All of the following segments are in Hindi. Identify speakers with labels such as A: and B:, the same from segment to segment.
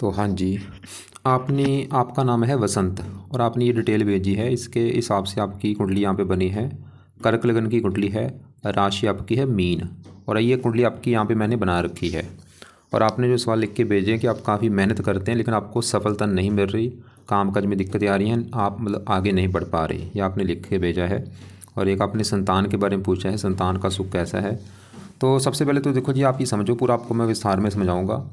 A: तो हाँ जी, आपने आपका नाम है वसंत और आपने ये डिटेल भेजी है। इसके हिसाब से आपकी कुंडली यहाँ पे बनी है। कर्क लगन की कुंडली है, राशि आपकी है मीन, और ये कुंडली आपकी यहाँ पे मैंने बना रखी है। और आपने जो सवाल लिख के भेजे हैं कि आप काफ़ी मेहनत करते हैं लेकिन आपको सफलता नहीं मिल रही, काम काज में दिक्कतें आ रही हैं, आप मतलब आगे नहीं बढ़ पा रहे, ये आपने लिख के भेजा है। और एक आपने संतान के बारे में पूछा है, संतान का सुख कैसा है। तो सबसे पहले तो देखो जी, आप ये समझो, पूरा आपको मैं विस्तार में समझाऊंगा।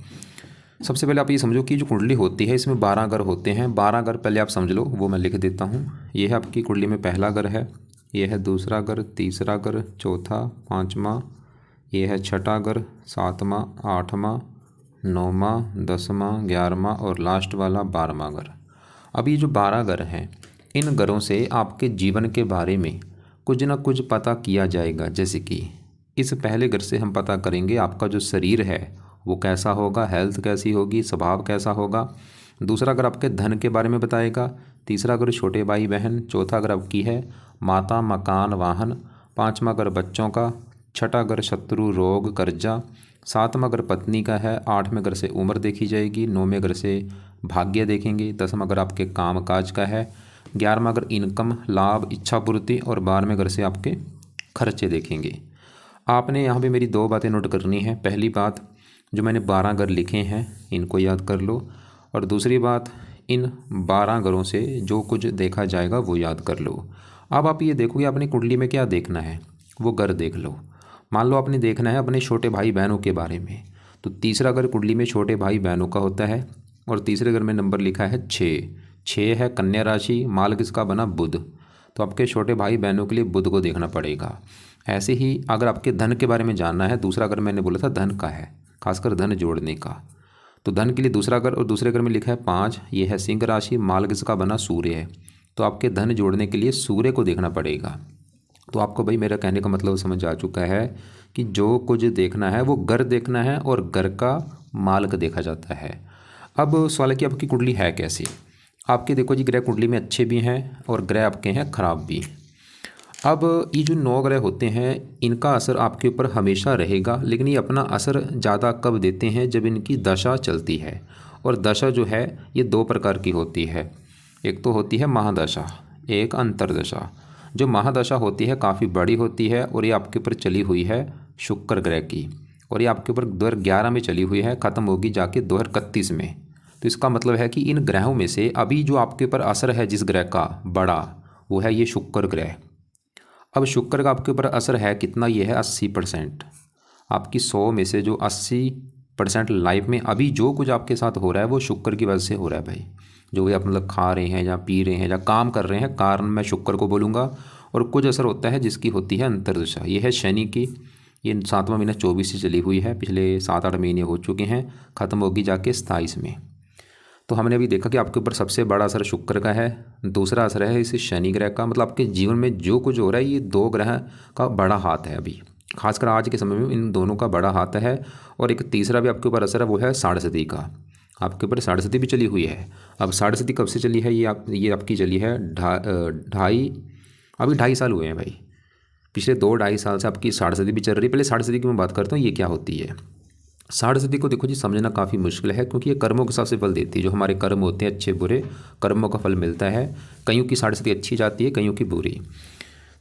A: सबसे पहले आप ये समझो कि जो कुंडली होती है इसमें 12 घर होते हैं। 12 घर पहले आप समझ लो, वो मैं लिख देता हूँ। ये है आपकी कुंडली में पहला घर है, ये है दूसरा घर, तीसरा घर, चौथा, पाँचवा, ये है छठा घर, सातवां, आठवां, नौवां, 10वां, 11वां और लास्ट वाला 12वां घर। अब ये जो 12 घर हैं, इन घरों से आपके जीवन के बारे में कुछ ना कुछ पता किया जाएगा। जैसे कि इस पहले घर से हम पता करेंगे आपका जो शरीर है वो कैसा होगा, हेल्थ कैसी होगी, स्वभाव कैसा होगा। दूसरा घर आपके धन के बारे में बताएगा। तीसरा घर छोटे भाई बहन। चौथा घर आपकी है माता, मकान, वाहन। पाँचवा घर बच्चों का। छठा घर शत्रु, रोग, कर्जा। सातवां घर पत्नी का है। आठवें घर से उम्र देखी जाएगी। नौवें घर से भाग्य देखेंगे। 10वां घर आपके काम काज का है। 11वां घर इनकम, लाभ, इच्छा पूर्ति। और 12वें घर से आपके खर्चे देखेंगे। आपने यहाँ पे मेरी दो बातें नोट करनी है। पहली बात, जो मैंने 12 घर लिखे हैं इनको याद कर लो, और दूसरी बात, इन 12 घरों से जो कुछ देखा जाएगा वो याद कर लो। अब आप ये देखोगे अपनी कुंडली में क्या देखना है, वो घर देख लो। मान लो आपने देखना है अपने छोटे भाई बहनों के बारे में, तो तीसरा घर कुंडली में छोटे भाई बहनों का होता है, और तीसरे घर में नंबर लिखा है 6। 6 है कन्या राशि, माल किसका बना, बुध। तो आपके छोटे भाई बहनों के लिए बुध को देखना पड़ेगा। ऐसे ही अगर आपके धन के बारे में जानना है, दूसरा घर मैंने बोला था धन का है, खासकर धन जोड़ने का, तो धन के लिए दूसरा घर, और दूसरे घर में लिखा है 5। ये है सिंह राशि, माल किसका बना, सूर्य है। तो आपके धन जोड़ने के लिए सूर्य को देखना पड़ेगा। तो आपको भाई मेरा कहने का मतलब समझ आ चुका है कि जो कुछ देखना है वो घर देखना है, और घर का मालक देखा जाता है। अब सवाल है कि आपकी कुंडली है कैसी। आपके देखो जी, ग्रह कुंडली में अच्छे भी हैं और ग्रह आपके हैं खराब भी। अब ये जो 9 ग्रह होते हैं इनका असर आपके ऊपर हमेशा रहेगा, लेकिन ये अपना असर ज़्यादा कब देते हैं, जब इनकी दशा चलती है। और दशा जो है ये 2 प्रकार की होती है। एक तो होती है महादशा, एक अंतरदशा। जो महादशा होती है काफ़ी बड़ी होती है, और ये आपके ऊपर चली हुई है शुक्र ग्रह की, और ये आपके ऊपर 2011 में चली हुई है, ख़त्म होगी जाके 2031 में। तो इसका मतलब है कि इन ग्रहों में से अभी जो आपके ऊपर असर है जिस ग्रह का बड़ा, वो है ये शुक्र ग्रह। अब शुक्र का आपके ऊपर असर है कितना, ये है 80%। आपकी 100 में से जो 80% लाइफ में अभी जो कुछ आपके साथ हो रहा है वो शुक्र की वजह से हो रहा है भाई। जो भी आप मतलब खा रहे हैं या पी रहे हैं या काम कर रहे हैं, कारण मैं शुक्र को बोलूँगा। और कुछ असर होता है जिसकी होती है अंतर्दशा, ये है शनि की। ये 7वां महीना 24 से चली हुई है, पिछले 7-8 महीने हो चुके हैं, ख़त्म होगी जाके 27 में। तो हमने अभी देखा कि आपके ऊपर सबसे बड़ा असर शुक्र का है, दूसरा असर है इस शनि ग्रह का। मतलब आपके जीवन में जो कुछ हो रहा है ये 2 ग्रह का बड़ा हाथ है अभी, खासकर आज के समय में इन दोनों का बड़ा हाथ है। और एक तीसरा भी आपके ऊपर असर है, वो है साढ़े का। आपके ऊपर साढ़े भी चली हुई है। अब साढ़े कब से चली है, ये आपकी चली है अभी 2.5 साल हुए हैं भाई। पिछले 2-2.5 साल से आपकी साढ़े भी चल रही है। पहले साढ़े की मैं बात करता हूँ, ये क्या होती है। साढ़े को देखो जी, समझना काफ़ी मुश्किल है, क्योंकि ये कर्मों के हिसाब से फल देती है। जो हमारे कर्म होते हैं अच्छे बुरे, कर्मों का फल मिलता है। कईयों की साढ़े अच्छी जाती है, कईयों की बुरी।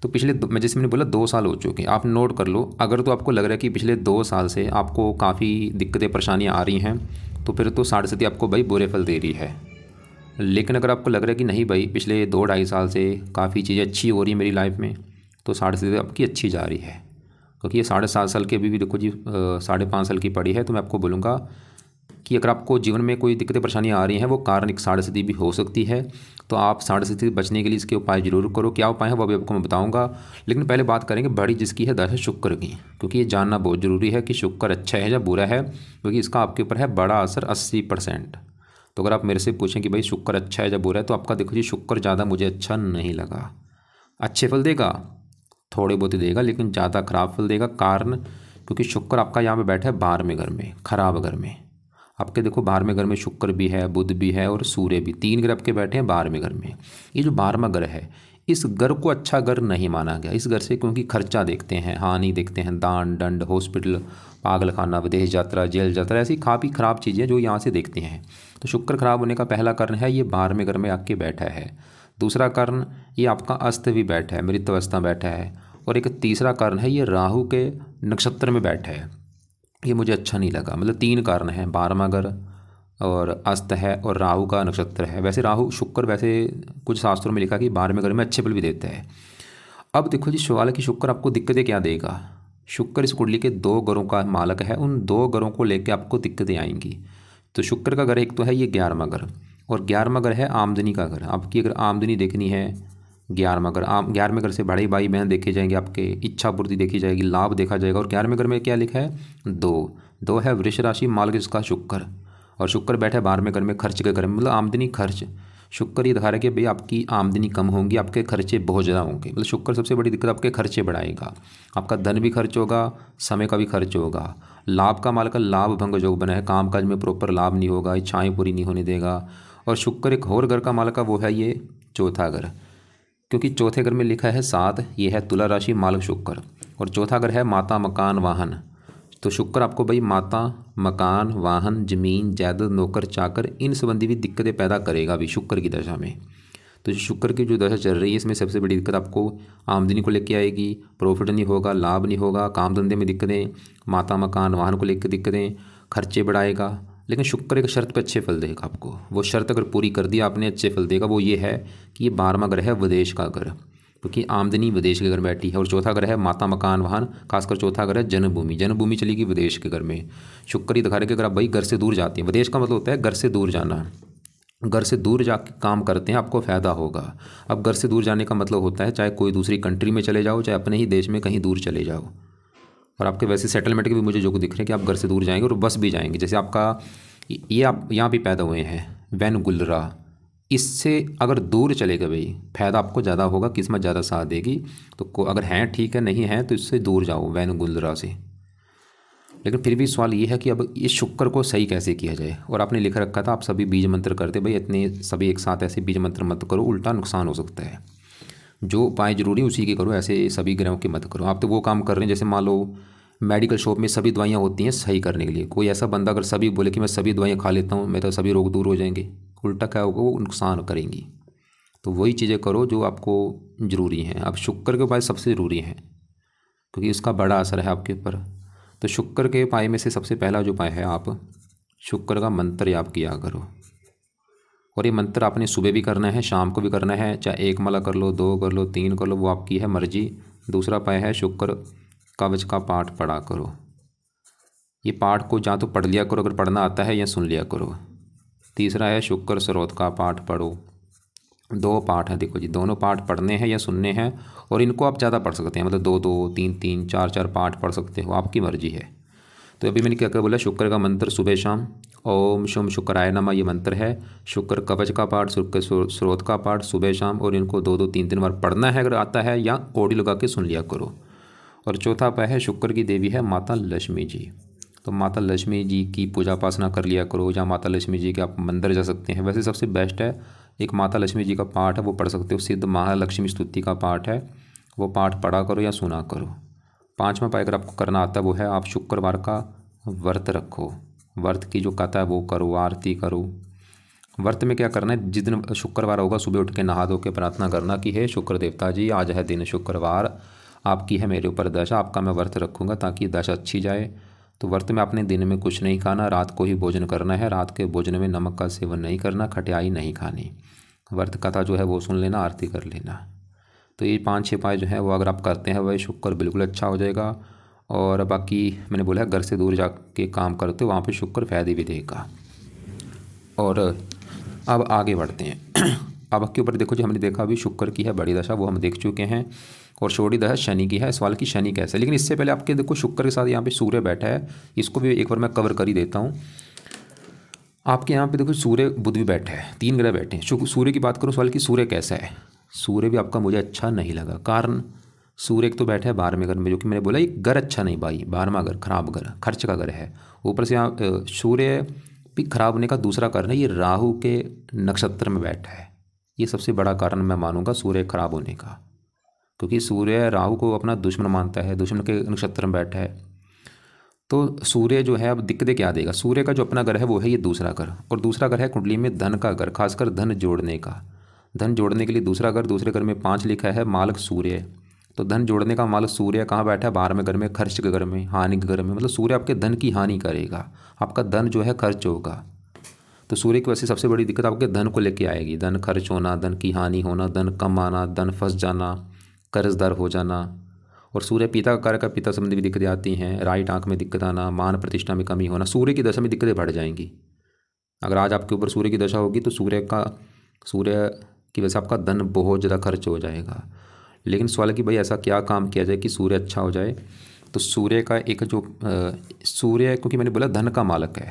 A: तो मैं जैसे मैंने बोला 2 साल हो चुके हैं, आप नोट कर लो। अगर तो आपको लग रहा है कि पिछले 2 साल से आपको काफ़ी दिक्कतें परेशानियाँ आ रही हैं, तो फिर तो साढ़े आपको भाई बुरे फल दे रही है। लेकिन अगर आपको लग रहा है कि नहीं भाई पिछले 2-2.5 साल से काफ़ी चीज़ें अच्छी हो रही हैं मेरी लाइफ में, तो साढ़े आपकी अच्छी जा रही है। क्योंकि ये 7.5 साल की अभी भी देखो जी 5.5 साल की पड़ी है। तो मैं आपको बोलूँगा कि अगर आपको जीवन में कोई दिक्कतें परेशानियाँ आ रही हैं, वो कारण एक साढ़े भी हो सकती है। तो आप साढ़े बचने के लिए इसके उपाय जरूर करो। क्या उपाय है वो भी आपको मैं बताऊँगा, लेकिन पहले बात करेंगे बड़ी जिसकी है दशा शुक्र की, क्योंकि ये जानना बहुत ज़रूरी है कि शुक्र अच्छा है या बुरा है, क्योंकि इसका आपके ऊपर है बड़ा असर 80%। तो अगर आप मेरे से पूछें कि भाई शुक्र अच्छा है या बुरा है, तो आपका देखो जी शुक्र ज़्यादा मुझे अच्छा नहीं लगा। अच्छे फल देगा, थोड़े बहुत ही देगा, लेकिन ज़्यादा खराब फल देगा। कारण क्योंकि शुक्र आपका यहाँ पे बैठा है 12वें घर में, खराब घर में। आपके देखो 12वें घर में शुक्र भी है, बुध भी है और सूर्य भी, 3 ग्रह आपके बैठे हैं 12वें घर में। ये जो 12वां ग्रह है इस घर को अच्छा घर नहीं माना गया इस घर से, क्योंकि खर्चा देखते हैं, हानि देखते हैं, दान दंड, हॉस्पिटल, पागल खाना, विदेश यात्रा, जेल यात्रा, ऐसी काफ़ी ख़राब चीज़ें जो यहाँ से देखते हैं। तो शुक्र खराब होने का पहला कारण है ये 12वें घर में आके बैठा है। दूसरा कारण ये आपका अस्त भी बैठा है, मृत अवस्था बैठा है। और एक तीसरा कारण है ये राहु के नक्षत्र में बैठा है। ये मुझे अच्छा नहीं लगा। मतलब 3 कारण हैं, 12वां घर और अस्त है और राहु का नक्षत्र है। वैसे राहु शुक्र वैसे कुछ शास्त्रों में लिखा कि 12वें घर में अच्छे फल भी देता है। अब देखो जी, सवाल है कि शुक्र आपको दिक्कतें क्या देगा। शुक्र इस कुंडली के 2 घरों का मालक है, उन 2 घरों को लेकर आपको दिक्कतें आएंगी। तो शुक्र का घर एक तो है ये 11वां घर, और 11वां घर है आमदनी का घर। आपकी अगर आमदनी देखनी है 11वां घर, 11वें घर से बड़े भाई बहन देखे जाएंगे, आपके इच्छा पूर्ति देखी जाएगी, लाभ देखा जाएगा। और 11वें घर में क्या लिखा है, 2 है वृष राशि मालक इसका शुक्र, और शुक्र बैठे 12वें घर में खर्च के घर में, मतलब आमदनी खर्च। शुक्र ये दिखा रहा है कि भाई आपकी आमदनी कम होंगी, आपके खर्चे बहुत ज़्यादा होंगे। मतलब शुक्र सबसे बड़ी दिक्कत आपके खर्चे बढ़ाएगा। आपका धन भी खर्च होगा, समय का भी खर्च होगा। लाभ का मालक लाभ भंग योग बना है, कामकाज में प्रॉपर लाभ नहीं होगा, इच्छाएं पूरी नहीं होने देगा। और शुक्र एक और घर का मालक का वो है ये 4था घर, क्योंकि चौथे घर में लिखा है 7, ये है तुला राशि मालक शुक्र, और चौथा घर है माता मकान वाहन। तो शुक्र आपको भाई माता मकान वाहन जमीन जायदाद नौकर चाकर इन संबंधी भी दिक्कतें पैदा करेगा अभी शुक्र की दशा में। तो शुक्र की जो दशा चल रही है इसमें सबसे बड़ी दिक्कत आपको आमदनी को लेकर आएगी, प्रॉफिट नहीं होगा, लाभ नहीं होगा, काम धंधे में दिक्कतें, माता मकान वाहन को लेकर दिक्कतें, खर्चे बढ़ाएगा। लेकिन शुक्र एक शर्त पे अच्छे फल देगा आपको। वो शर्त अगर पूरी कर दी आपने अच्छे फल देगा। वो ये है कि ये 12वां घर है विदेश का घर, क्योंकि आमदनी विदेश के घर बैठी है। और चौथा घर है माता मकान वाहन, खासकर चौथा घर है जन्मभूमि, जन्मभूमि चलेगी विदेश के घर में। शुक्र ही दिखा रहे कि अगर आप भाई घर से दूर जाते हैं, विदेश का मतलब होता है घर से दूर जाना, घर से दूर जाके काम करते हैं आपको फ़ायदा होगा। अब घर से दूर जाने का मतलब होता है चाहे कोई दूसरी कंट्री में चले जाओ, चाहे अपने ही देश में कहीं दूर चले जाओ। और आपके वैसे सेटलमेंट के भी मुझे जो दिख रहे हैं कि आप घर से दूर जाएंगे और बस भी जाएंगे। जैसे आपका ये आप यहाँ भी पैदा हुए हैं वैन गुलरा, इससे अगर दूर चले गए भाई फ़ायदा आपको ज़्यादा होगा, किस्मत ज़्यादा साथ देगी। तो अगर हैं ठीक है, नहीं है तो इससे दूर जाओ वैन गुलरा से। लेकिन फिर भी सवाल ये है कि अब इस शुक्र को सही कैसे किया जाए। और आपने लिख रखा था आप सभी बीज मंत्र करते, भाई इतने सभी एक साथ ऐसे बीज मंत्र मत करो, उल्टा नुकसान हो सकता है। जो उपाय जरूरी उसी के करो, ऐसे सभी ग्रहों के मत करो। आप तो वो काम कर रहे हैं जैसे मान लो मेडिकल शॉप में सभी दवाइयाँ होती हैं सही करने के लिए। कोई ऐसा बंदा अगर सभी बोले कि मैं सभी दवाइयाँ खा लेता हूँ, मेरे तो सभी रोग दूर हो जाएंगे, उल्टा क्या होगा, वो नुकसान करेंगी। तो वही चीज़ें करो जो आपको ज़रूरी हैं। अब शुक्र के उपाय सबसे ज़रूरी हैं क्योंकि उसका बड़ा असर है आपके ऊपर। तो शुक्र के उपाय में से सबसे पहला जो उपाय है, आप शुक्र का मंत्र याद किया करो। और ये मंत्र आपने सुबह भी करना है, शाम को भी करना है, चाहे 1 माला कर लो, 2 कर लो, 3 कर लो, वो आपकी है मर्जी। दूसरा उपाय है शुक्र कवच का पाठ पढ़ा करो। ये पाठ को जहाँ तो पढ़ लिया करो अगर पढ़ना आता है, या सुन लिया करो। तीसरा है शुक्र स्रोत का पाठ पढ़ो। 2 पाठ हैं, देखो जी, दोनों पाठ पढ़ने हैं या सुनने हैं। और इनको आप ज़्यादा पढ़ सकते हैं, मतलब 2-2, 3-3, 4-4 पाठ पढ़ सकते हो, आपकी मर्जी है। तो अभी मैंने क्या क्या बोला, शुक्र का मंत्र सुबह शाम ओम शुम शुक्राय नमः ये मंत्र है। शुक्र कवच का पाठ, शुक्र स्रोत का पाठ सुबह शाम, और इनको 2-2, 3-3 बार पढ़ना है अगर आता है, या ऑडियो लगा के सुन लिया करो। और चौथा उपाय है शुक्र की देवी है माता लक्ष्मी जी। तो माता लक्ष्मी जी की पूजा उपासना कर लिया करो, या माता लक्ष्मी जी के आप मंदिर जा सकते हैं। वैसे सबसे बेस्ट है एक माता लक्ष्मी जी का पाठ है वो पढ़ सकते हो, सिद्ध महालक्ष्मी स्तुति का पाठ है, वो पाठ पढ़ा करो या सुना करो। 5वां उपाय अगर आपको करना आता है वो है आप शुक्रवार का व्रत रखो। व्रत की जो कथा है वो करो, आरती करो। व्रत में क्या करना है, जिस दिन शुक्रवार होगा सुबह उठ के नहा धो के प्रार्थना करना कि हे शुक्र देवता जी, आज है दिन शुक्रवार, आपकी है मेरे ऊपर दशा, आपका मैं व्रत रखूँगा ताकि दशा अच्छी जाए। तो व्रत में आपने दिन में कुछ नहीं खाना, रात को ही भोजन करना है। रात के भोजन में नमक का सेवन नहीं करना, खटियाई नहीं खानी, व्रत कथा जो है वो सुन लेना, आरती कर लेना। तो ये 5-6 उपाय जो है वो अगर आप करते हैं वही शुक्र बिल्कुल अच्छा हो जाएगा। और बाकी मैंने बोला घर से दूर जाके काम करते हो वहाँ पे शुक्र फायदे भी देगा। और अब आगे बढ़ते हैं। अब के ऊपर देखो जी, हमने देखा अभी शुक्र की है बड़ी दशा, वो हम देख चुके हैं। और छोटी दशा शनि की है। सवाल की शनि कैसे, लेकिन इससे पहले आपके देखो शुक्र के साथ यहाँ पे सूर्य बैठा है, इसको भी एक बार मैं कवर कर ही देता हूँ। आपके यहाँ पे देखो सूर्य बुध भी बैठा है, 3 ग्रह बैठे हैं। सूर्य की बात करूँ, सवाल की सूर्य कैसा है, सूर्य भी आपका मुझे अच्छा नहीं लगा। कारण सूर्य एक तो बैठा है 12वें घर में, जो कि मैंने बोला एक घर अच्छा नहीं भाई, 12वां घर खराब घर, खर्च का घर है। ऊपर से यहाँ सूर्य भी खराब होने का दूसरा कारण है ये राहु के नक्षत्र में बैठा है। ये सबसे बड़ा कारण मैं मानूंगा सूर्य खराब होने का, क्योंकि सूर्य राहु को अपना दुश्मन मानता है, दुश्मन के नक्षत्र में बैठा है। तो सूर्य जो है अब दिक्कतें क्या देगा। सूर्य का जो अपना घर है वो है ये दूसरा घर, और दूसरा घर है कुंडली में धन का घर, खासकर धन जोड़ने का। धन जोड़ने के लिए दूसरा घर, दूसरे घर में 5 लिखा है, मालक सूर्य। तो धन जोड़ने का मालक सूर्य कहाँ बैठा है, 12वें घर में, खर्च के घर में, हानि के घर में। मतलब सूर्य आपके धन की हानि करेगा, आपका धन जो है खर्च होगा। तो सूर्य की वजह से सबसे बड़ी दिक्कत आपके धन को लेके आएगी, धन खर्च होना, धन की हानि होना, धन कम आना, धन फंस जाना, कर्जदार हो जाना। और सूर्य पिता का कारक, पिता संबंधी भी दिक्कतें आती हैं, राइट आंख में दिक्कत आना, मान प्रतिष्ठा में कमी होना। सूर्य की दशा में दिक्कतें बढ़ जाएंगी। अगर आज आपके ऊपर सूर्य की दशा होगी तो सूर्य की वजह से आपका धन बहुत ज़्यादा खर्च हो जाएगा। लेकिन सवाल है कि भाई ऐसा क्या काम किया जाए कि सूर्य अच्छा हो जाए। तो सूर्य का एक जो सूर्य, क्योंकि मैंने बोला धन का मालक है,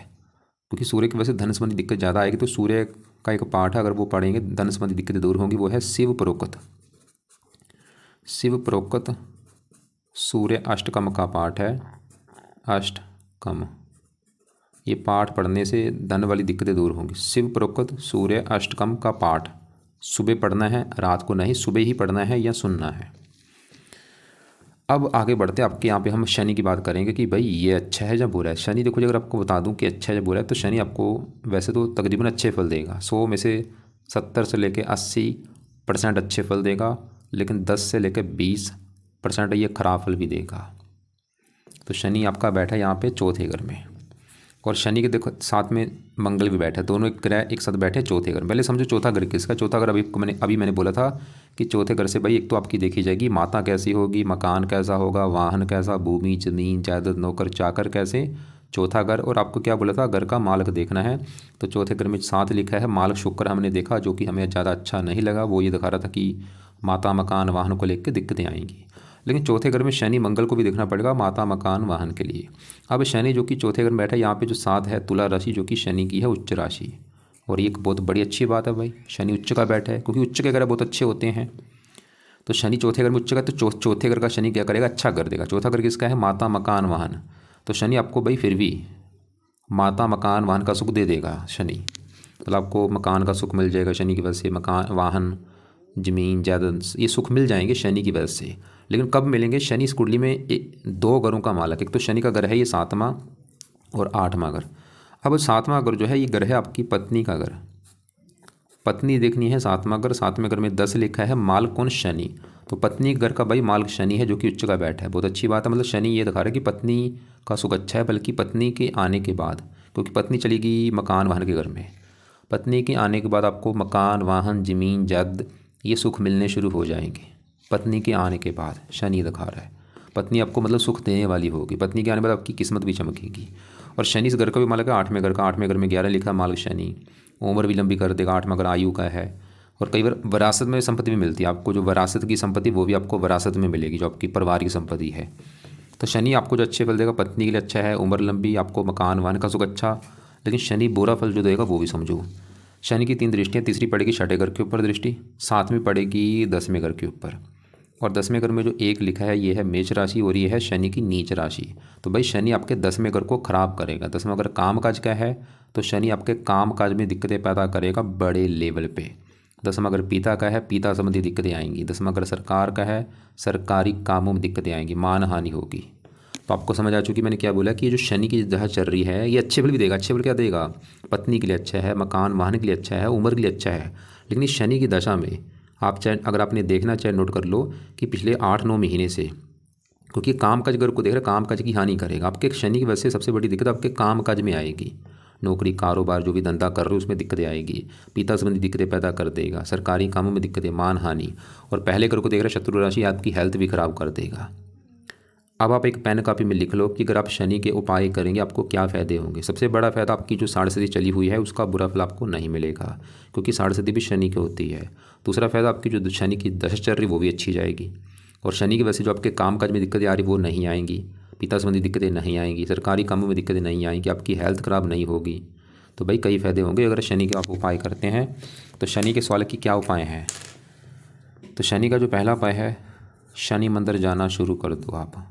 A: क्योंकि सूर्य की वजह से धन संबंधी दिक्कत ज़्यादा आएगी। तो सूर्य का एक पाठ है, अगर वो पढ़ेंगे धन संबंधी दिक्कतें दूर होंगी, वो है शिव प्रोक्त। शिव प्रोक्त सूर्य अष्टकम का पाठ है, अष्टकम। ये पाठ पढ़ने से धन वाली दिक्कतें दूर होंगी। शिव प्रोक्त सूर्य अष्टकम का पाठ सुबह पढ़ना है, रात को नहीं, सुबह ही पढ़ना है या सुनना है। अब आगे बढ़ते हैं, आपके यहाँ पे हम शनि की बात करेंगे कि भाई ये अच्छा है या बुरा है। शनि देखो, अगर आपको बता दूं कि अच्छा है या बुरा है, तो शनि आपको वैसे तो तकरीबन अच्छे फल देगा। 100 में से 70 से लेकर 80% अच्छे फल देगा, लेकिन 10 से लेकर 20% ये खराब फल भी देगा। तो शनि आपका बैठा है यहाँ पे चौथे घर में, और शनि के देखो साथ में मंगल भी बैठा है, दोनों एक ग्रह एक साथ बैठे हैं चौथे घर। पहले समझो चौथा घर किसका। चौथा घर अभी मैंने बोला था कि चौथे घर से भाई एक तो आपकी देखी जाएगी माता कैसी होगी, मकान कैसा होगा, वाहन कैसा, भूमि जमीन जायदाद, नौकर चाकर कैसे। चौथा घर, और आपको क्या बोला था, घर का मालक देखना है। तो चौथे घर में 7 लिखा है, मालक शुक्र हमने देखा, जो कि हमें ज़्यादा अच्छा नहीं लगा। वो ये दिखा रहा था कि माता मकान वाहन को लेकर दिक्कतें आएंगी। लेकिन चौथे घर में शनि मंगल को भी देखना पड़ेगा माता मकान वाहन के लिए। अब शनि जो कि चौथे घर में बैठा है, यहाँ पे जो 7 है तुला राशि, जो कि शनि की है उच्च राशि। और ये एक बहुत बड़ी अच्छी बात है भाई, शनि उच्च का बैठा है, क्योंकि उच्च के ग्रह बहुत अच्छे होते हैं। तो शनि चौथे घर में उच्च का, तो चौथे घर का शनि क्या करेगा, अच्छा कर देगा। चौथा घर किसका है, माता मकान वाहन। तो शनि आपको भाई फिर भी माता मकान वाहन का सुख दे देगा। शनि मतलब आपको मकान का सुख मिल जाएगा शनि की वजह से, मकान वाहन ज़मीन जायदाद ये सुख मिल जाएंगे शनि की वजह से। लेकिन कब मिलेंगे, शनि इस कुंडली में 2 घरों का मालक। एक तो शनि का घर है ये 7वां और 8वां घर। अब 7वां घर जो है ये घर है आपकी पत्नी का घर, पत्नी देखनी है 7वां घर। 7वें घर में 10 लिखा है, मालक कौन, शनि। तो पत्नी घर का भाई मालक शनि है, जो कि उच्च का बैठा है, बहुत अच्छी बात है। मतलब शनि ये दिखा रहा है कि पत्नी का सुख अच्छा है, बल्कि पत्नी के आने के बाद, क्योंकि पत्नी चलेगी मकान वाहन के घर में, पत्नी के आने के बाद आपको मकान वाहन ज़मीन जायदाद ये सुख मिलने शुरू हो जाएंगे। पत्नी के आने के बाद शनि दिखा रहा है, पत्नी आपको मतलब सुख देने वाली होगी। पत्नी के आने के बाद आपकी किस्मत भी चमकेगी। और शनि इस घर का भी मालक है, 8वें घर का। 8वें घर में 11 लिखा है, मालक शनि, उम्र भी लंबी कर देगा। 8वां घर आयु का है। और कई बार विरासत में संपत्ति भी मिलती है आपको, जो विरासत की संपत्ति वो भी आपको विरासत में मिलेगी, जो आपकी परिवार की संपत्ति है। तो शनि आपको जो अच्छे फल देगा, पत्नी के लिए अच्छा है, उम्र लंबी, आपको मकान वाहन का सुख अच्छा। लेकिन शनि बुरा फल जो देगा वो भी समझो। शनि की 3 दृष्टियाँ, तीसरी पड़ेगी 6ठे घर के ऊपर दृष्टि, 7वीं पड़ेगी 10वें घर के ऊपर। और 10वें घर में जो 1 लिखा है ये है मेष राशि, और ये है शनि की नीच राशि। तो भाई शनि आपके 10वें घर को खराब करेगा। 10वां घर काम काज का है, तो शनि आपके काम काज में दिक्कतें पैदा करेगा बड़े लेवल पे। 10वां घर पिता का है, पिता संबंधी दिक्कतें आएंगी। 10वां घर सरकार का है, सरकारी कामों में दिक्कतें आएंगी, मान हानि होगी। तो आपको समझ आ चुकी मैंने क्या बोला कि ये जो शनि की दशा चल रही है ये अच्छे फल भी देगा। अच्छे फल क्या देगा, पत्नी के लिए अच्छा है, मकान वाहन के लिए अच्छा है, उम्र के लिए अच्छा है। लेकिन इस शनि की दशा में आप चाहे, अगर आपने देखना चाहे नोट कर लो कि पिछले 8-9 महीने से, क्योंकि काम काज घर को देख रहे, काम काज की हानि करेगा। आपके शनि की वजह से सबसे बड़ी दिक्कत आपके काम काज में आएगी। नौकरी कारोबार जो भी धंधा कर रहे हो उसमें दिक्कतें आएगी, पिता संबंधी दिक्कतें पैदा कर देगा, सरकारी कामों में दिक्कतें, मान हानि। और पहले घर को देख रहे शत्रु राशि आपकी हेल्थ भी खराब कर देगा। अब आप एक पेन कापी में लिख लो कि अगर आप शनि के उपाय करेंगे आपको क्या फ़ायदे होंगे। सबसे बड़ा फ़ायदा, आपकी जो साढ़े चली हुई है उसका बुरा फल आपको नहीं मिलेगा, क्योंकि साढ़े भी शनि की होती है। दूसरा फ़ायदा, आपकी जो शनि की दशा चल रही वो भी अच्छी जाएगी। और शनि की वजह से जो आपके काम काज में दिक्कतें आ रही वो नहीं आएंगी, पिता संबंधी दिक्कतें नहीं आएंगी, सरकारी कामों में दिक्कतें नहीं आएंगी, आपकी हेल्थ ख़राब नहीं होगी। तो भाई कई फ़ायदे होंगे अगर शनि के आप उपाय करते हैं। तो शनि के सवाल की क्या उपाय हैं, तो शनि का जो पहला उपाय है, शनि मंदिर जाना शुरू कर दो आप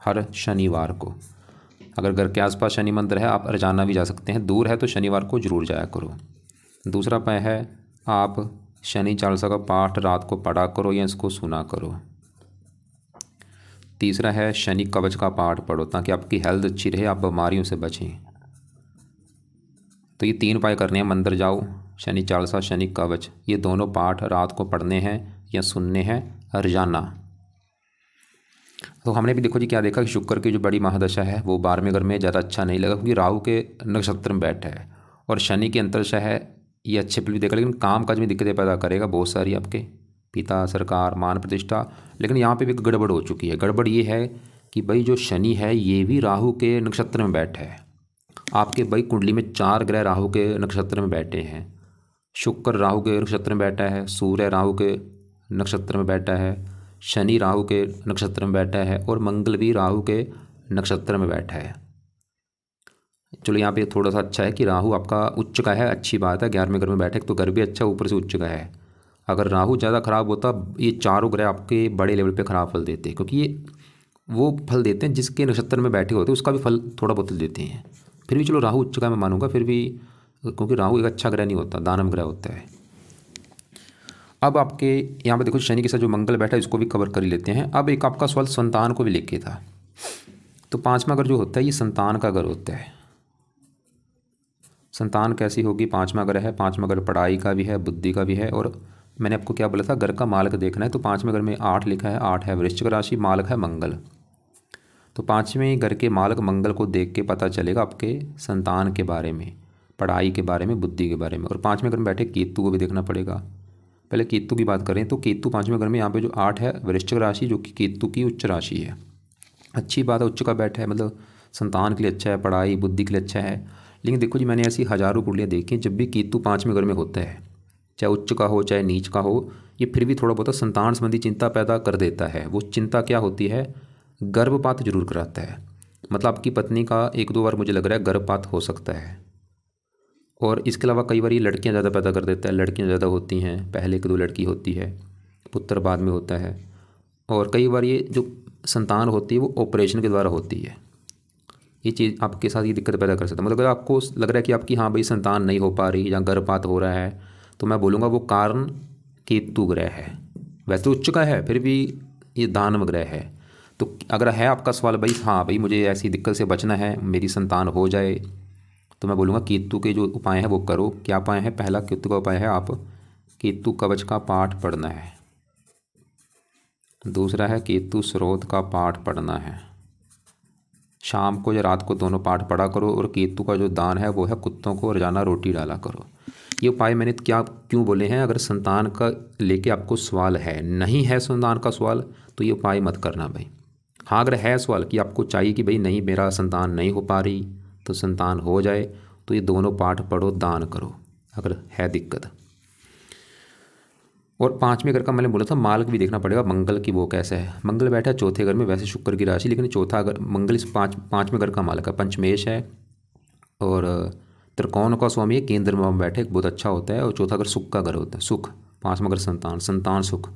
A: हर शनिवार को। अगर घर के आसपास शनि मंदिर है आप रोजाना भी जा सकते हैं, दूर है तो शनिवार को जरूर जाया करो। दूसरा उपाय है, आप शनि चालीसा का पाठ रात को पढ़ा करो या इसको सुना करो। तीसरा है शनि कवच का पाठ पढ़ो ताकि आपकी हेल्थ अच्छी रहे, आप बीमारियों से बचें। तो ये 3 उपाय करने हैं, मंदिर जाओ, शनि चालीसा, शनि कवच, ये दोनों पाठ रात को पढ़ने हैं या सुनने हैं रोजाना। तो हमने भी देखो जी क्या देखा कि शुक्र की जो बड़ी महादशा है वो 12वें घर में ज़्यादा अच्छा नहीं लगा क्योंकि राहु के नक्षत्र में बैठा है, और शनि की अंतरदशा है ये अच्छे पर भी देखा, लेकिन काम काज में दिक्कतें पैदा करेगा बहुत सारी, आपके पिता, सरकार, मान प्रतिष्ठा। लेकिन यहाँ पे भी गड़बड़ हो चुकी है। गड़बड़ ये है कि भाई जो शनि है ये भी राहु के नक्षत्र में बैठा है। आपके भाई कुंडली में 4 ग्रह राहु के नक्षत्र में बैठे हैं। शुक्र राहु के नक्षत्र में बैठा है, सूर्य राहु के नक्षत्र में बैठा है, शनि राहु के नक्षत्र में बैठा है, और मंगल भी राहु के नक्षत्र में बैठा है। चलो यहाँ पे थोड़ा सा अच्छा है कि राहु आपका उच्च का है, अच्छी बात है, 11वें घर में बैठे तो घर भी अच्छा, ऊपर से उच्च का है। अगर राहु ज़्यादा खराब होता ये चारों ग्रह आपके बड़े लेवल पे ख़राब फल देते, क्योंकि ये वो फल देते हैं जिसके नक्षत्र में बैठे होते हैं उसका भी फल थोड़ा बहुत देते हैं। फिर भी चलो राहु उच्च का मैं मानूंगा फिर भी, क्योंकि राहु एक अच्छा ग्रह नहीं होता, दानव ग्रह होता है। अब आपके यहाँ पे देखो शनि के साथ जो मंगल बैठा है इसको भी कवर कर लेते हैं। अब एक आपका सवाल संतान को भी लेके था। तो 5वां घर जो होता है ये संतान का घर होता है। संतान कैसी होगी? 5वां घर है, 5वां घर पढ़ाई का भी है, बुद्धि का भी है, और मैंने आपको क्या बोला था घर का मालक देखना है। तो 5वें घर में 8 लिखा है, 8 है वृश्चिक राशि, मालक है मंगल। तो 5वें घर के मालक मंगल को देख के पता चलेगा आपके संतान के बारे में, पढ़ाई के बारे में, बुद्धि के बारे में। और 5वें घर में बैठे केतु को भी देखना पड़ेगा। पहले केतु की बात करें तो केतु 5वें घर में यहाँ पे जो 8 है वृश्चिक राशि, जो कि केतु की उच्च राशि है। अच्छी बात है, उच्च का बैठा है, मतलब संतान के लिए अच्छा है, पढ़ाई बुद्धि के लिए अच्छा है। लेकिन देखो जी मैंने ऐसी हज़ारों कुंडलियाँ देखी हैं, जब भी केतु 5वें घर में होता है, चाहे उच्च का हो चाहे नीच का हो, ये फिर भी थोड़ा बहुत संतान संबंधी चिंता पैदा कर देता है। वो चिंता क्या होती है? गर्भपात जरूर कराता है। मतलब आपकी पत्नी का 1-2 बार मुझे लग रहा है गर्भपात हो सकता है। और इसके अलावा कई बार ये लड़कियां ज़्यादा पैदा कर देता है, लड़कियां ज़्यादा होती हैं, पहले 1-2 लड़की होती है, पुत्र बाद में होता है। और कई बार ये जो संतान होती है वो ऑपरेशन के द्वारा होती है। ये चीज़ आपके साथ ये दिक्कत पैदा कर सकता है। मतलब अगर आपको लग रहा है कि आपकी हाँ भाई संतान नहीं हो पा रही या गर्भपात हो रहा है, तो मैं बोलूँगा वो कारण केतु ग्रह है। वैसे तो उच्च का है फिर भी ये दानव ग्रह है। तो अगर है आपका सवाल भाई हाँ भाई मुझे ऐसी दिक्कत से बचना है, मेरी संतान हो जाए, तो मैं बोलूँगा केतु के जो उपाय हैं वो करो। क्या उपाय है? पहला केतु का उपाय है आप केतु कवच का पाठ पढ़ना है। दूसरा है केतु स्रोत का पाठ पढ़ना है। शाम को या रात को दोनों पाठ पढ़ा करो। और केतु का जो दान है वो है कुत्तों को रोजाना रोटी डाला करो। ये उपाय मैंने क्या क्यों बोले हैं? अगर संतान का लेके आपको सवाल है, नहीं है संतान का सवाल तो ये उपाय मत करना भाई। हाँ अगर है सवाल कि आपको चाहिए कि भाई नहीं मेरा संतान नहीं हो पा रही तो संतान हो जाए, तो ये दोनों पाठ पढ़ो, दान करो अगर है दिक्कत। और 5वें घर का मैंने बोला था मालक भी देखना पड़ेगा मंगल की वो कैसा है। मंगल बैठा है 4थे घर में, वैसे शुक्र की राशि, लेकिन चौथा घर मंगल इस 5वें घर का मालक है, पंचमेश है और त्रिकोण का स्वामी है, केंद्र में बैठे बहुत अच्छा होता है। और चौथा घर सुख का घर होता है, सुख। 5वां घर संतान, संतान सुख।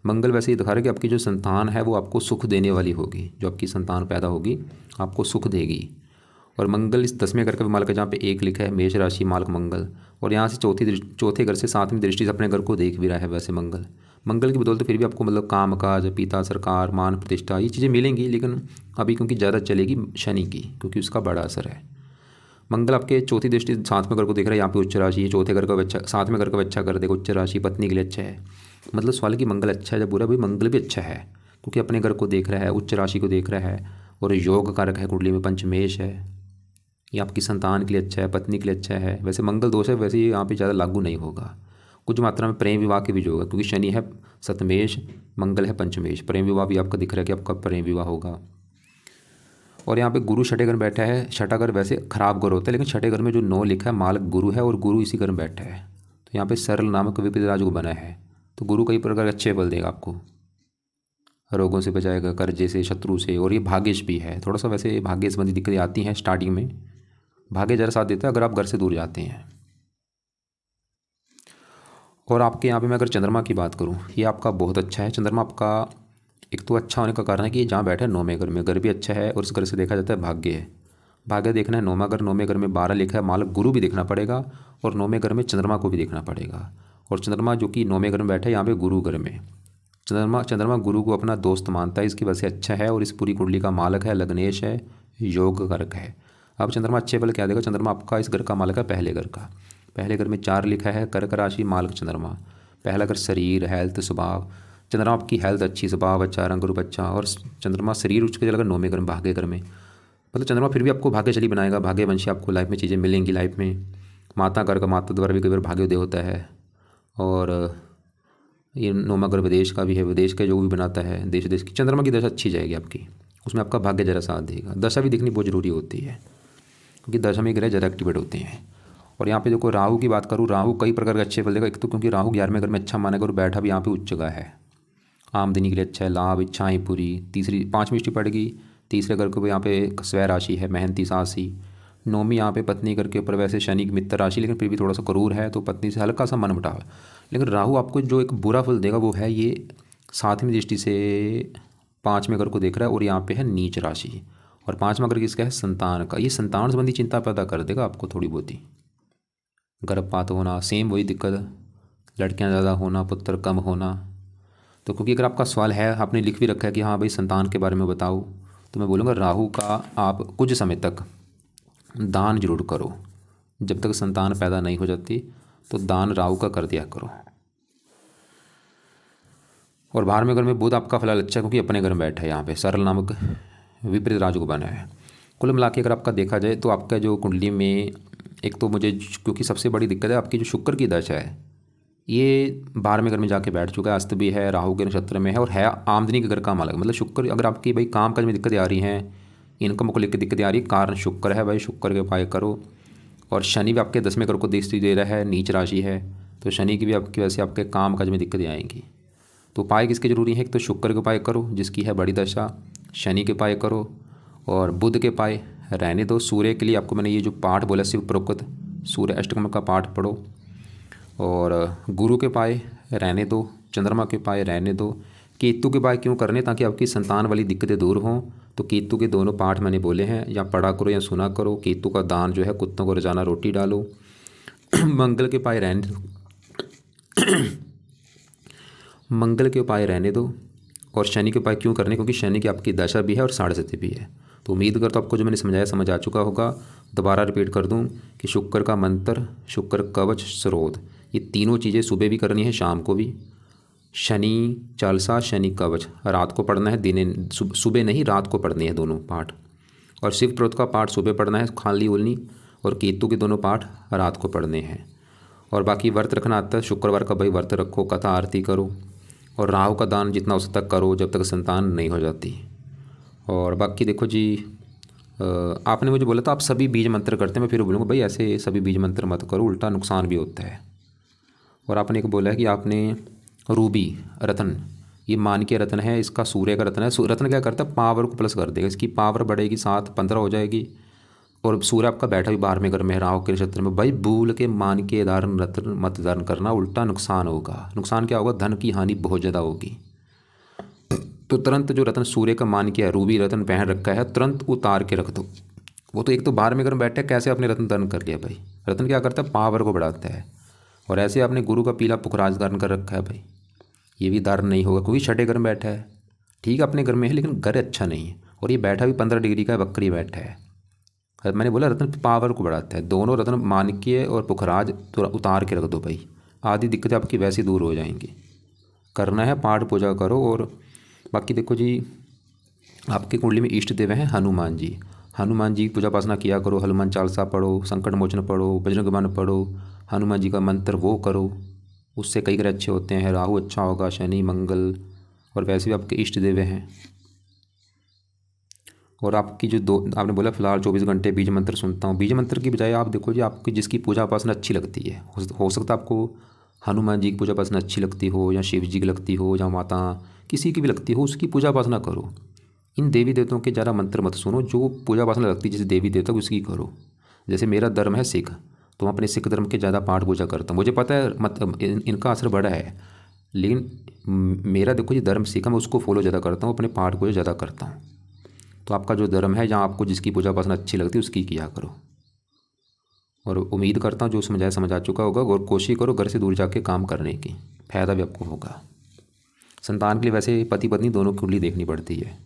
A: मंगल वैसे ही दिखा रहा है कि आपकी जो संतान है वो आपको सुख देने वाली होगी। जो आपकी संतान पैदा होगी आपको सुख देगी। और मंगल इस 10वें घर का भी मालक है, जहाँ पे 1 लिखा है, मेष राशि मालक मंगल। और यहाँ से चौथे घर से 7वीं दृष्टि से अपने घर को देख भी रहा है। वैसे मंगल की बदौलत फिर भी आपको मतलब काम काज, पिता, सरकार, मान प्रतिष्ठा ये चीज़ें मिलेंगी, लेकिन अभी क्योंकि ज़्यादा चलेगी शनि की, क्योंकि उसका बड़ा असर है। मंगल आपके चौथी दृष्टि 7वें घर को देख रहा है, यहाँ पे उच्च राशि है। चौथे घर का अच्छा, 7वें घर का अच्छा कर देगा, उच्च राशि पत्नी के लिए अच्छा है। मतलब सवाल की मंगल अच्छा है जब बुरा, भाई मंगल भी अच्छा है क्योंकि अपने घर को देख रहा है, उच्च राशि को देख रहा है, और योग कारक है, कुंडली में पंचमेश है। ये आपकी संतान के लिए अच्छा है, पत्नी के लिए अच्छा है। वैसे मंगल दोष है, वैसे यहाँ पे ज़्यादा लागू नहीं होगा। कुछ मात्रा में प्रेम विवाह के भी होगा, क्योंकि शनि है सतमेश, मंगल है पंचमेश। प्रेम विवाह भी आपका दिख रहा है कि आपका प्रेम विवाह होगा। और यहाँ पे गुरु 6ठे घर में बैठा है। 6ठा घर वैसे खराब घर होता है, लेकिन 6ठे घर में जो 9 लिखा है मालक गुरु है, और गुरु इसी घर में बैठा है। तो यहाँ पे सरल नामक विपरीत राजयोग बना है। तो गुरु कई प्रकार अच्छे फल देगा आपको, रोगों से बचाएगा, कर्जे से, शत्रु से। और ये भाग्यश भी है, थोड़ा सा वैसे भाग्य संबंधी दिक्कतें आती हैं स्टार्टिंग में, भाग्य जरा साथ देता है अगर आप घर से दूर जाते हैं। और आपके यहाँ पे मैं अगर चंद्रमा की बात करूँ, ये आपका बहुत अच्छा है। चंद्रमा आपका एक तो अच्छा होने का कारण है कि जहाँ बैठा है 9वें घर में, घर भी अच्छा है, और उस घर से देखा जाता है भाग्य है। भाग्य देखना है 9वां घर, 9वें घर में 12 लिखा है, मालक गुरु भी देखना पड़ेगा, और 9वें घर में चंद्रमा को भी देखना पड़ेगा। और चंद्रमा जो कि 9वें घर में बैठा है यहाँ पे गुरु घर में। चंद्रमा गुरु को अपना दोस्त मानता है, इसकी वजह से अच्छा है। और इस पूरी कुंडली का मालक है लग्नेश है, योग कारक है। अब चंद्रमा अच्छे फल क्या देगा? चंद्रमा आपका इस घर का मालक है पहले घर का। पहले घर में 4 लिखा है, कर्क राशि मालक चंद्रमा। पहला घर शरीर, हेल्थ, स्वभाव। चंद्रमा आपकी हेल्थ अच्छी, स्वभाव अच्छा, रंग रूप अच्छा। और चंद्रमा शरीर उसके जगह 9वें घर में, भाग्य घर में। मतलब चंद्रमा फिर भी आपको भाग्यशाली बनाएगा, भाग्यवंशी आपको लाइफ में चीज़ें मिलेंगी लाइफ में। माता घर का, माता द्वारा भी कई बार भाग्योदय होता है। और ये 9वां घर विदेश का भी है, विदेश का जो भी बनाता है, देश देश की। चंद्रमा की दशा अच्छी जाएगी आपकी, उसमें आपका भाग्य जरा साथ देगा। दशा भी दिखनी बहुत जरूरी होती है, क्योंकि दशा में ग्रह ज़्यादा एक्टिवेट होते हैं। और यहाँ पे देखो राहु की बात करूँ, राहु कई प्रकार के अच्छे फल देगा। एक तो क्योंकि राहु 11वें घर में अच्छा मानेगा और बैठा भी यहाँ पे उच्च जगह है, आमदनी के लिए अच्छा है, लाभ, इच्छाएँ पूरी। 5वीं दृष्टि पड़ेगी तीसरे घर को, यहाँ पे स्वय राशि है, मेहनती साहसी। 9वीं यहाँ पे पत्नी घर के ऊपर, वैसे शनि की मित्र राशि, लेकिन फिर भी थोड़ा सा क्रूर है, तो पत्नी से हल्का सा मनमुटाव है। लेकिन राहु आपको जो एक बुरा फल देगा वो है ये 7वीं दृष्टि से 5वें घर को देख रहा है, और यहाँ पे है नीच राशि। और 5वां घर किसका है? संतान का। ये संतान संबंधी चिंता पैदा कर देगा आपको थोड़ी बहुत ही। गर्भपात होना, सेम वही दिक्कत, लड़कियां ज़्यादा होना, पुत्र कम होना। तो क्योंकि अगर आपका सवाल है, आपने लिख भी रखा है कि हाँ भाई संतान के बारे में बताओ, तो मैं बोलूँगा राहु का आप कुछ समय तक दान जरूर करो। जब तक संतान पैदा नहीं हो जाती तो दान राहु का कर दिया करो। और 12वें घर में बुध आपका फिलहाल अच्छा है, क्योंकि अपने घर में बैठा है, यहाँ पे सरल नामक विपरीत राजु को बना है। कुल मिला के अगर आपका देखा जाए तो आपका जो कुंडली में, एक तो मुझे क्योंकि सबसे बड़ी दिक्कत है आपकी जो शुक्र की दशा है, ये 12वें घर में जाके बैठ चुका है, अस्त भी है, राहु के नक्षत्र में है, और है आमदनी के घर का मालक। मतलब शुक्र, अगर आपकी भाई काम काज में दिक्कतें आ रही हैं, इनकम को लेकर दिक्कतें आ रही है, कारण शुक्र है भाई, शुक्र के उपाय करो। और शनि भी आपके 10वें घर को दृष्टि दे रहा है, नीच राशि है, तो शनि की भी आपकी वजह से आपके काम काज में दिक्कतें आएंगी। तो उपाय किसके जरूरी है? एक तो शुक्र के उपाय करो जिसकी है बड़ी दशा, शनि के उपाय करो, और बुध के उपाय रहने दो। सूर्य के लिए आपको मैंने ये जो पाठ बोला शिव प्रोक्त सूर्य अष्टकम का पाठ पढ़ो, और गुरु के उपाय रहने दो, चंद्रमा के उपाय रहने दो। केतु के उपाय क्यों करने? ताकि आपकी संतान वाली दिक्कतें दूर हों। तो केतु के दोनों पाठ मैंने बोले हैं, या पढ़ा करो या सुना करो। केतु का दान जो है, कुत्तों को रोजाना रोटी डालो। मंगल के उपाय रहने दो, मंगल के उपाय रहने दो। और शनि के उपाय क्यों करने? क्योंकि शनि की आपकी दशा भी है और साढ़े सती भी है। तो उम्मीद करता हूँ आपको जो मैंने समझाया समझ आ चुका होगा। दोबारा रिपीट कर दूँ कि शुक्र का मंत्र, शुक्र कवच, स्रोत, ये तीनों चीज़ें सुबह भी करनी है, शाम को भी। शनि चालीसा, शनि कवच रात को पढ़ना है, दिन सुबह नहीं, रात को पढ़नी है दोनों पाठ। और शिव प्रोत का पाठ सुबह पढ़ना है, खाली उलनी। और केतु के दोनों पाठ रात को पढ़ने हैं। और बाकी व्रत रखना आता है, शुक्रवार का भाई व्रत रखो, कथा आरती करो, और राहु का दान जितना हो सकता करो जब तक संतान नहीं हो जाती। और बाकी देखो जी, आपने मुझे बोला था आप सभी बीज मंत्र करते हैं, मैं फिर बोलूँगा भाई ऐसे सभी बीज मंत्र मत करो, उल्टा नुकसान भी होता है। और आपने एक बोला है कि आपने रूबी रत्न, ये मानकीय रत्न है, इसका सूर्य का रत्न है। रत्न क्या करता है? पावर को प्लस कर देगा, इसकी पावर बढ़ेगी, 7-15 हो जाएगी। और सूर्य आपका बैठा भी 12वें घर में, राहु के नक्षत्र में। भाई भूल के मानकीय धारण रत्न मत धारण करना, उल्टा नुकसान होगा। नुकसान क्या होगा? धन की हानि बहुत ज़्यादा होगी। तो तुरंत जो रत्न सूर्य का मान किया, रूबी रत्न पहन रखा है, तुरंत उतार के रख दो। वो तो एक तो 12वें घर में बैठे, कैसे आपने रत्न धारण कर लिया भाई? रत्न क्या करता है? पावर को बढ़ाता है। और ऐसे आपने गुरु का पीला पुखराज धारण कर रखा है भाई, ये भी धारण नहीं होगा, क्योंकि 6ठे घर में बैठा है। ठीक है अपने घर में है, लेकिन घर अच्छा नहीं है। और ये बैठा भी 15 डिग्री का है, वक्री बैठा है। मैंने बोला रत्न पावर को बढ़ाता है। दोनों रत्न मानकीय और पुखराज तो उतार के रख दो भाई, आधी दिक्कतें आपकी वैसे दूर हो जाएंगी। करना है, पाठ पूजा करो। और बाकी देखो जी, आपकी कुंडली में इष्ट देव हैं हनुमान जी। हनुमान जी की पूजा उपासना किया करो, हनुमान चालीसा पढ़ो, संकट मोचन पढ़ो, बजरंग बाण पढ़ो, हनुमान जी का मंत्र वो करो, उससे कई ग्रह अच्छे होते हैं। राहु अच्छा होगा, शनि, मंगल, और वैसे भी आपके इष्ट देव हैं। और आपकी जो आपने बोला फिलहाल 24 घंटे बीज मंत्र सुनता हूँ। बीज मंत्र की बजाय आप देखो जी, आपकी जिसकी पूजा उपासना अच्छी लगती है, हो सकता है आपको हनुमान जी की पूजा उपासना अच्छी लगती हो, या शिव जी की लगती हो, या माता किसी की भी लगती हो, उसकी पूजा उपासना करो। इन देवी देवताओं के ज़्यादा मंत्र मत सुनो, जो पूजा उपासना लगती है जैसे देवी देवता उसकी करो। जैसे मेरा धर्म है सिख, तो मैं अपने सिख धर्म के ज़्यादा पाठ पूजा करता हूँ। मुझे पता है मतलब इनका असर बड़ा है, लेकिन मेरा देखो जी धर्म सिख है, मैं उसको फॉलो ज़्यादा करता हूँ, अपने पाठ पूजा ज़्यादा करता हूँ। तो आपका जो धर्म है, जहाँ आपको जिसकी पूजा उपासना अच्छी लगती है उसकी किया करो। और उम्मीद करता हूँ जो समझ आ चुका होगा, और कोशिश करो घर से दूर जाके काम करने की, फ़ायदा भी आपको होगा। संतान के लिए वैसे पति पत्नी दोनों की कुंडली देखनी पड़ती है।